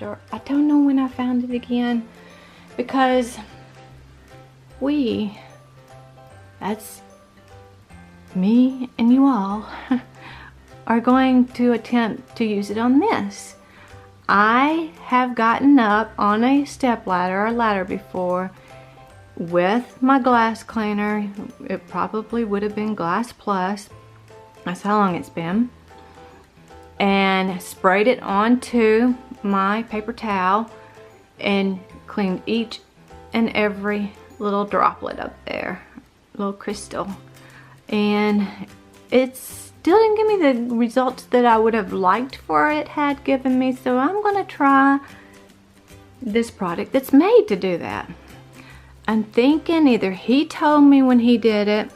Or I don't know when I found it again, because that's me and you all, are going to attempt to use it on this. I have gotten up on a step ladder or ladder before with my glass cleaner. It probably would have been Glass Plus. That's how long it's been. And sprayed it onto my paper towel and cleaned each and every little droplet up there, little crystal. And it still didn't give me the results that I would have liked for it had given me, so I'm gonna try this product that's made to do that. I'm thinking either he told me when he did it,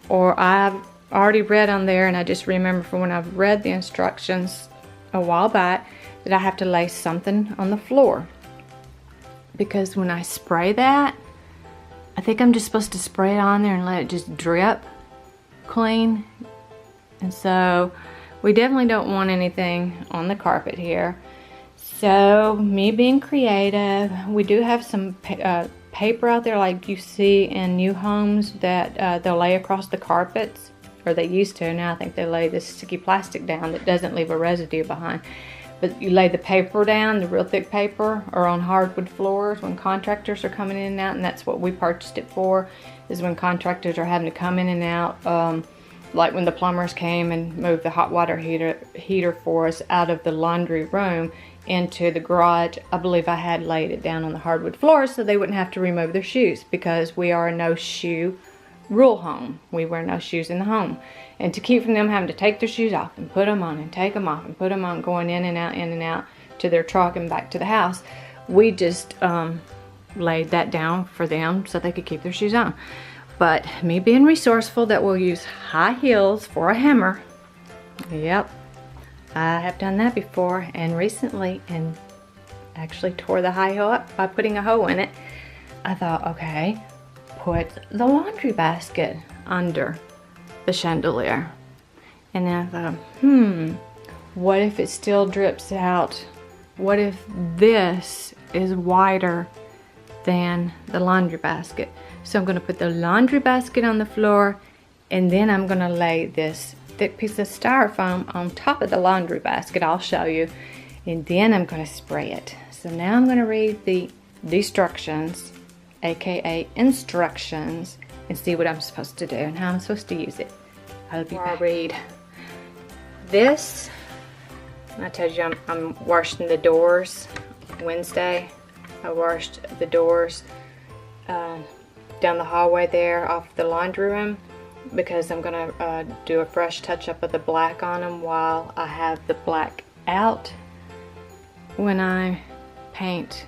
or I've already read on there and I just remember from when I've read the instructions a while back that I have to lay something on the floor. Because when I spray that, I think I'm just supposed to spray it on there and let it just drip clean. And so we definitely don't want anything on the carpet here. So me being creative, we do have some paper out there like you see in new homes that they'll lay across the carpets, or they used to. Now I think they lay this sticky plastic down that doesn't leave a residue behind. But you lay the paper down, the real thick paper, or on hardwood floors when contractors are coming in and out, and that's what we purchased it for, is when contractors are having to come in and out, like when the plumbers came and moved the hot water heater for us out of the laundry room into the garage. I believe I had laid it down on the hardwood floors so they wouldn't have to remove their shoes, because we are a no shoe rule home. We wear no shoes in the home. And to keep from them having to take their shoes off and put them on and take them off and put them on, going in and out to their truck and back to the house, we just laid that down for them so they could keep their shoes on. But me being resourceful, that we'll use high heels for a hammer. Yep, I have done that before, and recently, and actually tore the high heel up by putting a hole in it. I thought, okay, put the laundry basket under the chandelier. And then I thought, what if it still drips out? What if this is wider than the laundry basket? So I'm going to put the laundry basket on the floor, and then I'm going to lay this thick piece of styrofoam on top of the laundry basket. I'll show you. And then I'm going to spray it. So now I'm going to read the instructions, aka instructions, and see what I'm supposed to do and how I'm supposed to use it. I'll be back. I'll read this. I told you I'm washing the doors Wednesday. I washed the doors down the hallway there off the laundry room, because I'm gonna do a fresh touch up of the black on them while I have the black out. When I paint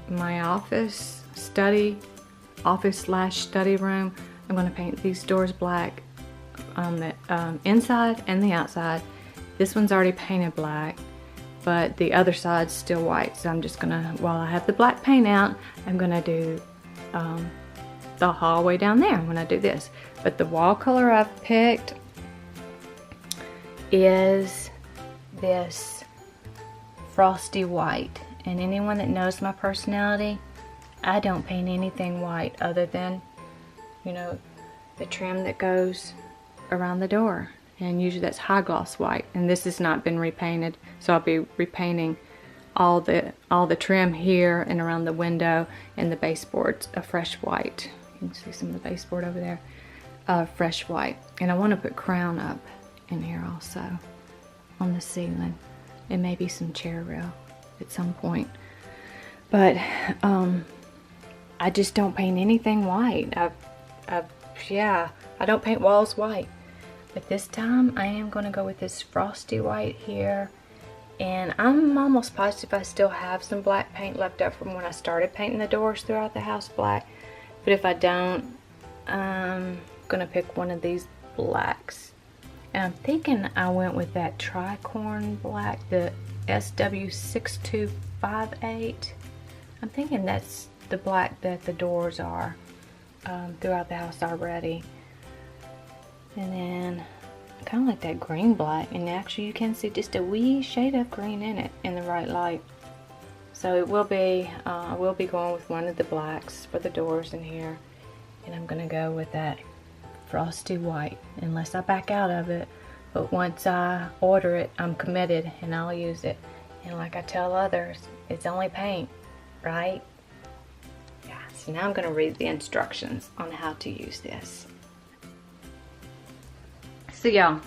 my office slash study room, I'm gonna paint these doors black on the inside and the outside. This one's already painted black, but the other side's still white. So I'm just gonna, while I have the black paint out, I'm gonna do the hallway down there when I do this. But the wall color I've picked is this frosty white. And anyone that knows my personality, I don't paint anything white other than, you know, the trim that goes around the door. And usually that's high gloss white. And this has not been repainted, so I'll be repainting all the trim here and around the window, and the baseboards a fresh white. You can see some of the baseboard over there, fresh white. And I want to put crown up in here also on the ceiling, and maybe some chair rail at some point. But I just don't paint anything white. Yeah, I don't paint walls white. But this time I am going to go with this frosty white here. And I'm almost positive I still have some black paint left up from when I started painting the doors throughout the house black. But if I don't, I'm going to pick one of these blacks. And I'm thinking I went with that tricorn black, the SW6258. I'm thinking that's the black that the doors are throughout the house already. And then I kind of like that green black, and actually you can see just a wee shade of green in it in the right light. So it will be, I will be going with one of the blacks for the doors in here. And I'm gonna go with that frosty white, unless I back out of it. But once I order it, I'm committed and I'll use it. And like I tell others, it's only paint, right? Yeah, so now I'm gonna read the instructions on how to use this. So yeah,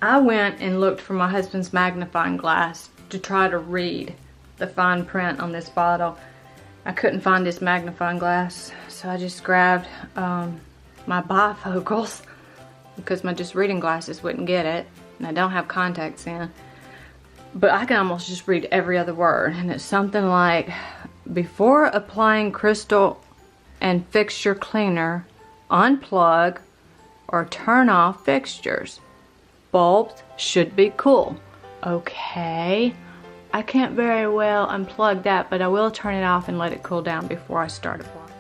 I went and looked for my husband's magnifying glass to try to read the fine print on this bottle. I couldn't find his magnifying glass, so I just grabbed my bifocals because my just reading glasses wouldn't get it, and I don't have contacts in. But I can almost just read every other word, and it's something like, before applying crystal and fixture cleaner, unplug or turn off fixtures. Bulbs should be cool. Okay, I can't very well unplug that, but I will turn it off and let it cool down before I start applying.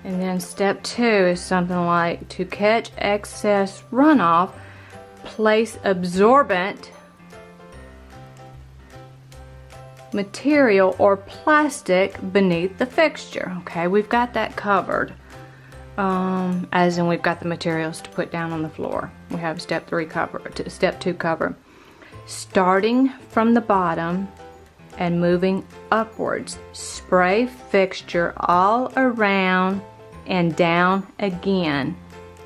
And then step 2 is something like, to catch excess runoff, place absorbent material or plastic beneath the fixture. Okay, we've got that covered. As in we've got the materials to put down on the floor. We have step 2 covered. Starting from the bottom and moving upwards, spray fixture all around and down again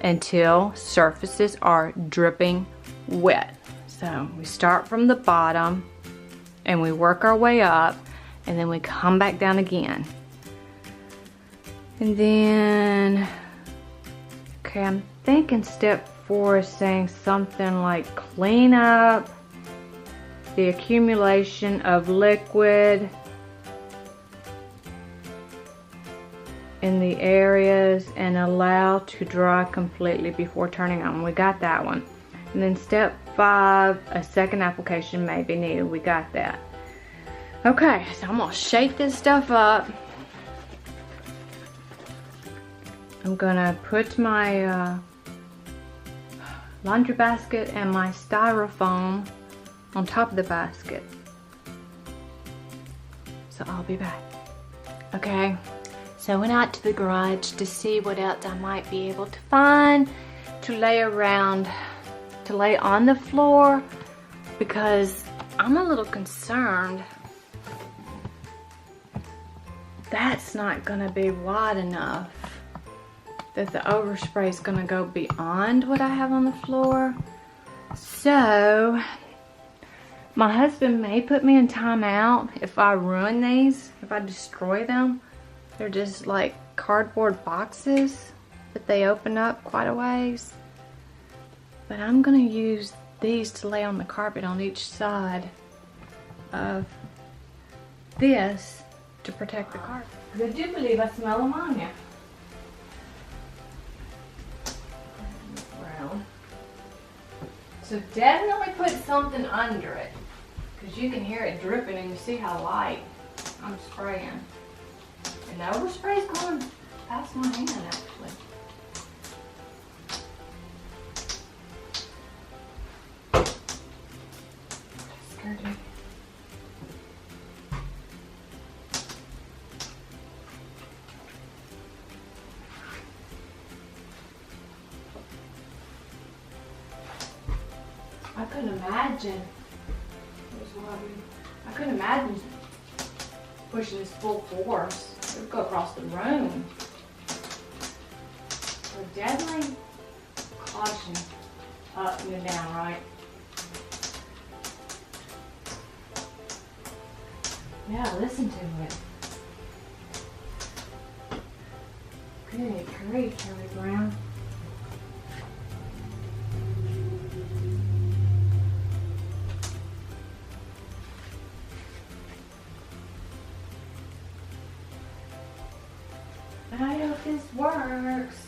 until surfaces are dripping wet. So we start from the bottom and we work our way up, and then we come back down again. And then, okay, I'm thinking step 4 is saying something like clean up the accumulation of liquid in the areas and allow to dry completely before turning on. We got that one. And then step 5, a second application may be needed. We got that. Okay, so I'm gonna shake this stuff up. I'm gonna put my laundry basket and my styrofoam on top of the basket. So I'll be back. Okay, so I went out to the garage to see what else I might be able to find to lay around, to lay on the floor, because I'm a little concerned that's not gonna be wide enough, that the overspray is gonna go beyond what I have on the floor. So my husband may put me in timeout if I ruin these, if I destroy them. They're just like cardboard boxes, but they open up quite a ways. But I'm gonna use these to lay on the carpet on each side of this to protect the carpet. I do believe I smell ammonia. Brown. So definitely put something under it, because you can hear it dripping and you see how light I'm spraying. And the overspray is going past my hand actually. Scared me. I couldn't imagine. I couldn't imagine pushing this full force. It would go across the room. So definitely caution up and down, right? Yeah, listen to it. Good grief, Charlie Brown. I hope this works.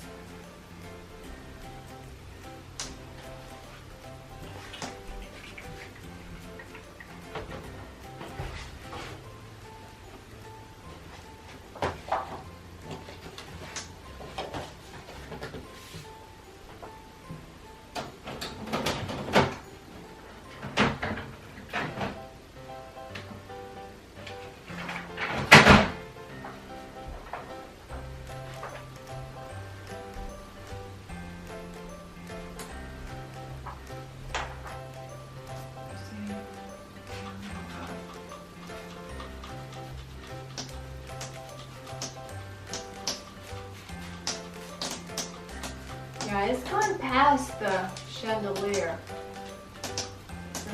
Okay, it's going past the chandelier. So.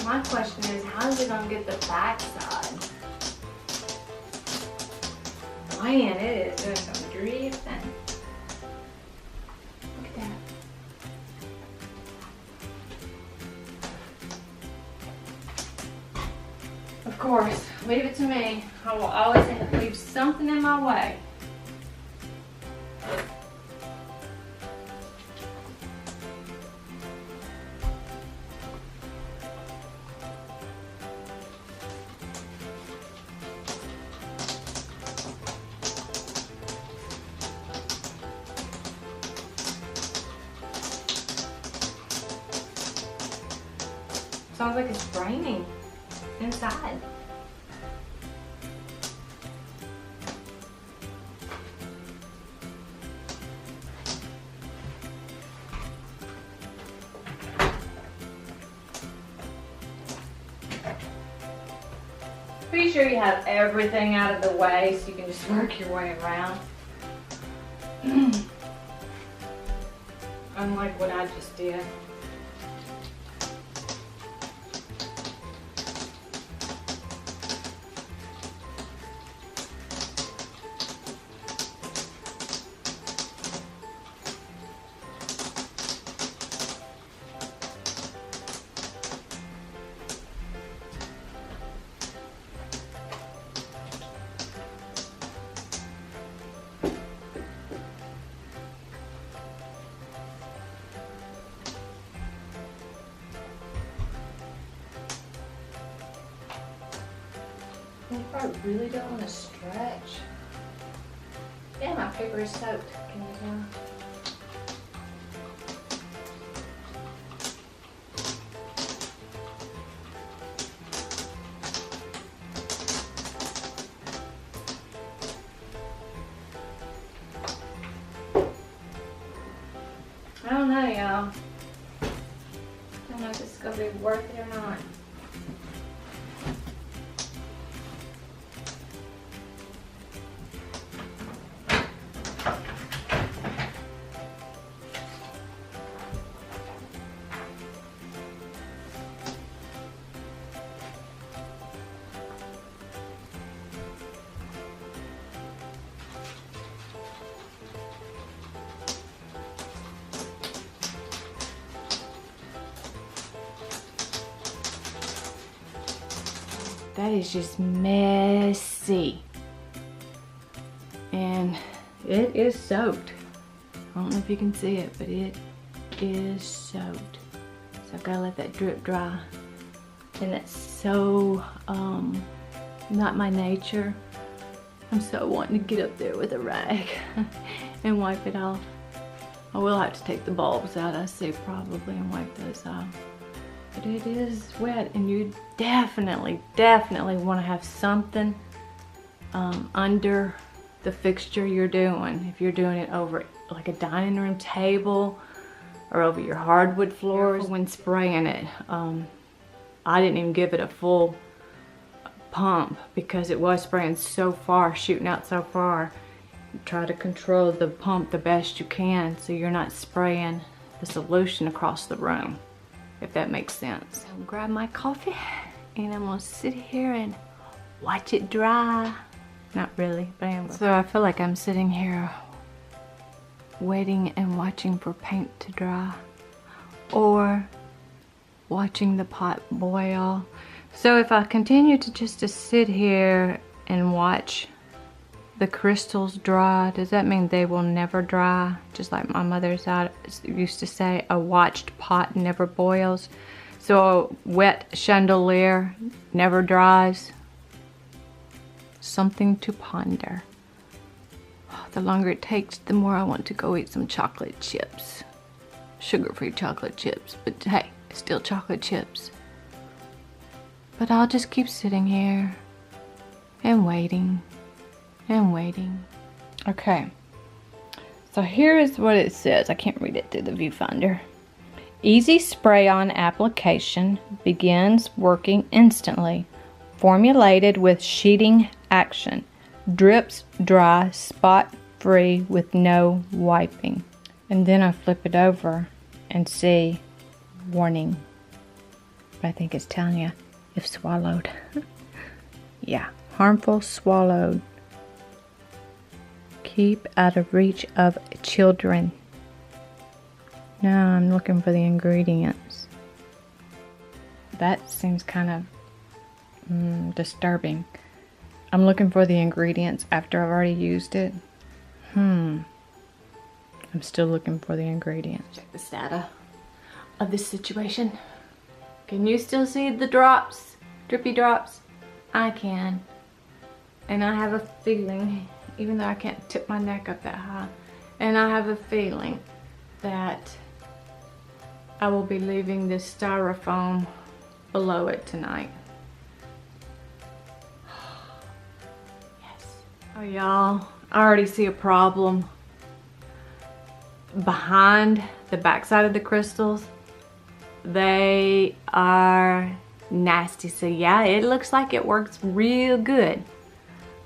My question is, how is it gonna get the back side? Man, it is doing some drifting. Look at that. Of course, leave it to me. I will always leave something in my way. Sounds like it's raining inside. Be sure you have everything out of the way so you can just work your way around. Unlike what I just did. I really don't want to stretch. Yeah, my paper is soaked. Can you tell? I don't know, y'all. I don't know if this is going to be worth it or not. That is just messy. And it is soaked. I don't know if you can see it, but it is soaked. So I've got to let that drip dry. And that's so not my nature. I'm so wanting to get up there with a rag and wipe it off. I will have to take the bulbs out, I see, probably, and wipe those off. But it is wet, and you definitely want to have something under the fixture you're doing. If you're doing it over like a dining room table or over your hardwood floors when spraying it. I didn't even give it a full pump because it was spraying so far, shooting out so far. Try to control the pump the best you can so you're not spraying the solution across the room, if that makes sense. I'll grab my coffee and I'm gonna sit here and watch it dry. Not really, but I am. So I feel like I'm sitting here waiting and watching for paint to dry, or watching the pot boil. So if I continue to sit here and watch the crystals dry, does that mean they will never dry? Just like my mother's side used to say, a watched pot never boils. So a wet chandelier never dries. Something to ponder. The longer it takes, the more I want to go eat some chocolate chips. Sugar-free chocolate chips, but hey, it's still chocolate chips. But I'll just keep sitting here and waiting and waiting. Okay, so here is what it says. I can't read it through the viewfinder. Easy spray-on application begins working instantly. Formulated with sheeting action. drips dry, spot free with no wiping. And then I flip it over and see warning. But I think it's telling you if swallowed. Yeah, harmful swallowed. Keep out of reach of children. Now I'm looking for the ingredients. That seems kind of disturbing. I'm looking for the ingredients after I've already used it. I'm still looking for the ingredients. Check the status of this situation. Can you still see the drops? Drippy drops? I can. And I have a feeling, even though I can't tip my neck up that high, and I have a feeling that I will be leaving this styrofoam below it tonight. Yes. Oh y'all, I already see a problem. Behind the backside of the crystals, they are nasty. So yeah, it looks like it works real good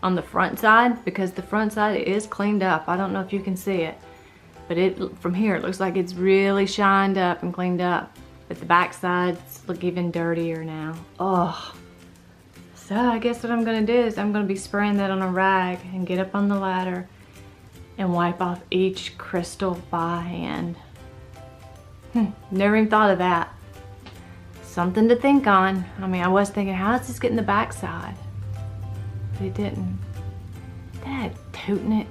on the front side, because the front side is cleaned up. I don't know if you can see it, but from here it looks like it's really shined up and cleaned up. But the back sides look even dirtier now. Oh, so I guess what I'm gonna do is I'm gonna be spraying that on a rag and get up on the ladder and wipe off each crystal by hand. Never even thought of that. Something to think on. I mean, I was thinking, how does this get in the backside? But it didn't. Dad tootin' it.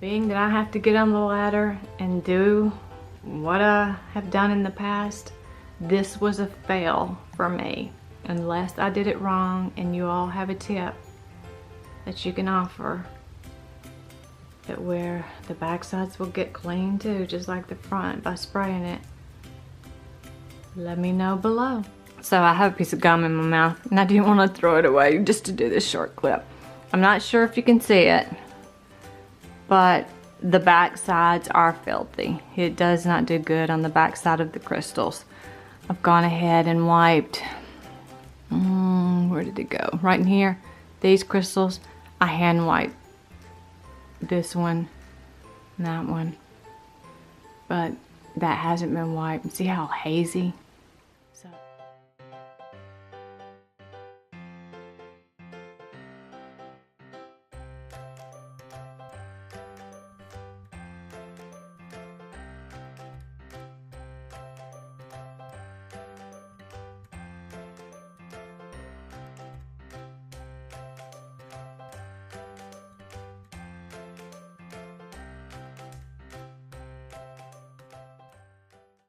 Being that I have to get on the ladder and do what I have done in the past, this was a fail for me. Unless I did it wrong and you all have a tip that you can offer, that where the back sides will get clean too, just like the front, by spraying it, let me know below. So I have a piece of gum in my mouth and I didn't want to throw it away just to do this short clip. I'm not sure if you can see it, but the back sides are filthy. It does not do good on the back side of the crystals. I've gone ahead and wiped, where did it go? Right in here, these crystals, I hand wiped this one and that one, but that hasn't been wiped. See how hazy